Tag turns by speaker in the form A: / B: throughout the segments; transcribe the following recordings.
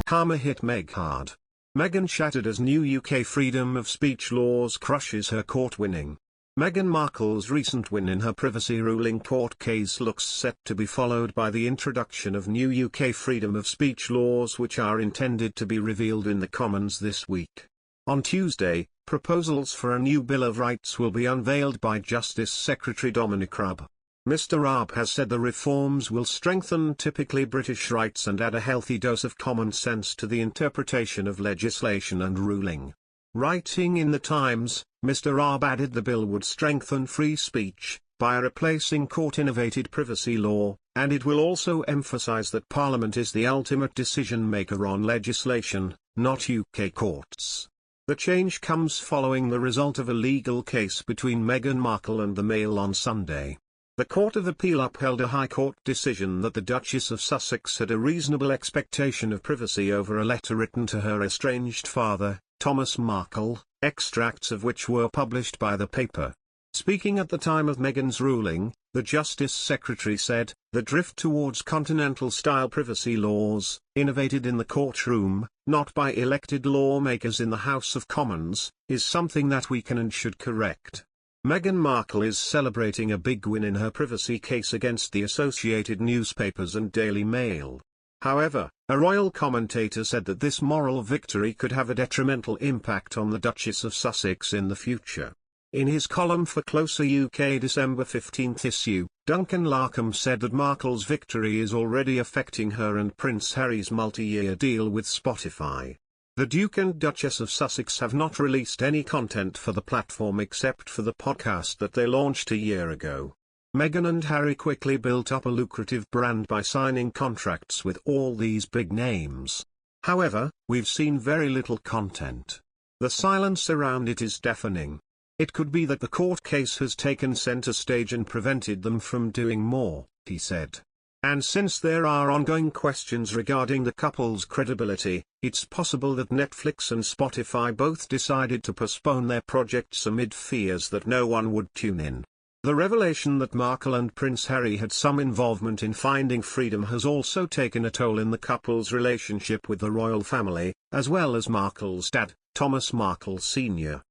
A: Karma hit Meg hard. Meghan shattered as new UK freedom of speech laws crushes her court winning. Meghan Markle's recent win in her privacy ruling court case looks set to be followed by the introduction of new UK freedom of speech laws which are intended to be revealed in the Commons this week. On Tuesday, proposals for a new Bill of Rights will be unveiled by Justice Secretary Dominic Raab. Mr. Raab has said the reforms will strengthen typically British rights and add a healthy dose of common sense to the interpretation of legislation and ruling. Writing in The Times, Mr. Raab added the bill would strengthen free speech, by replacing court-innovated privacy law, and it will also emphasise that Parliament is the ultimate decision-maker on legislation, not UK courts. The change comes following the result of a legal case between Meghan Markle and the Mail on Sunday. The Court of Appeal upheld a High Court decision that the Duchess of Sussex had a reasonable expectation of privacy over a letter written to her estranged father, Thomas Markle, extracts of which were published by the paper. Speaking at the time of Meghan's ruling, the Justice Secretary said, "The drift towards continental-style privacy laws, innovated in the courtroom, not by elected lawmakers in the House of Commons, is something that we can and should correct." Meghan Markle is celebrating a big win in her privacy case against the Associated Newspapers and Daily Mail. However, a royal commentator said that this moral victory could have a detrimental impact on the Duchess of Sussex in the future. In his column for Closer UK December 15 issue, Duncan Larkham said that Markle's victory is already affecting her and Prince Harry's multi-year deal with Spotify. The Duke and Duchess of Sussex have not released any content for the platform except for the podcast that they launched a year ago. Meghan and Harry quickly built up a lucrative brand by signing contracts with all these big names. However, we've seen very little content. The silence around it is deafening. It could be that the court case has taken center stage and prevented them from doing more, he said. And since there are ongoing questions regarding the couple's credibility, it's possible that Netflix and Spotify both decided to postpone their projects amid fears that no one would tune in. The revelation that Markle and Prince Harry had some involvement in finding freedom has also taken a toll in the couple's relationship with the royal family, as well as Markle's dad, Thomas Markle Sr.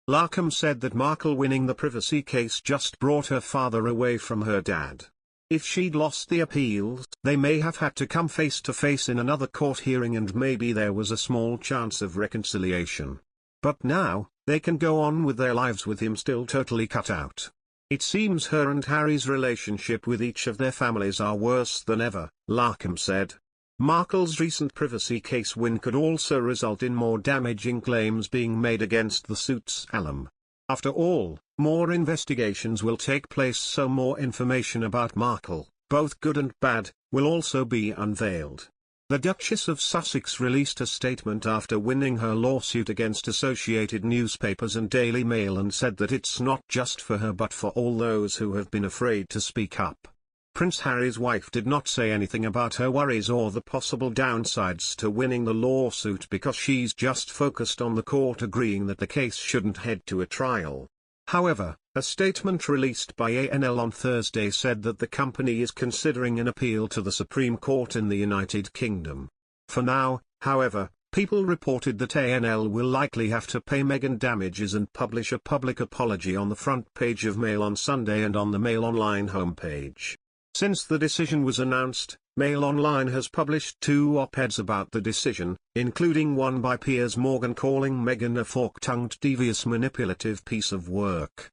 A: Larkham said that Markle winning the privacy case just brought her father away from her dad. If she'd lost the appeals, they may have had to come face to face in another court hearing and maybe there was a small chance of reconciliation. But now, they can go on with their lives with him still totally cut out. It seems her and Harry's relationship with each of their families are worse than ever, Larkham said. Markle's recent privacy case win could also result in more damaging claims being made against the suit's alum. After all, more investigations will take place, so more information about Markle, both good and bad, will also be unveiled. The Duchess of Sussex released a statement after winning her lawsuit against Associated Newspapers and Daily Mail and said that it's not just for her but for all those who have been afraid to speak up. Prince Harry's wife did not say anything about her worries or the possible downsides to winning the lawsuit because she's just focused on the court agreeing that the case shouldn't head to a trial. However, a statement released by ANL on Thursday said that the company is considering an appeal to the Supreme Court in the United Kingdom. For now, however, People reported that ANL will likely have to pay Meghan damages and publish a public apology on the front page of Mail on Sunday and on the Mail Online homepage. Since the decision was announced, Mail Online has published 2 op-eds about the decision, including one by Piers Morgan calling Meghan a fork-tongued, devious, manipulative piece of work.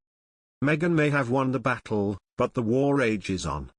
A: Meghan may have won the battle, but the war rages on.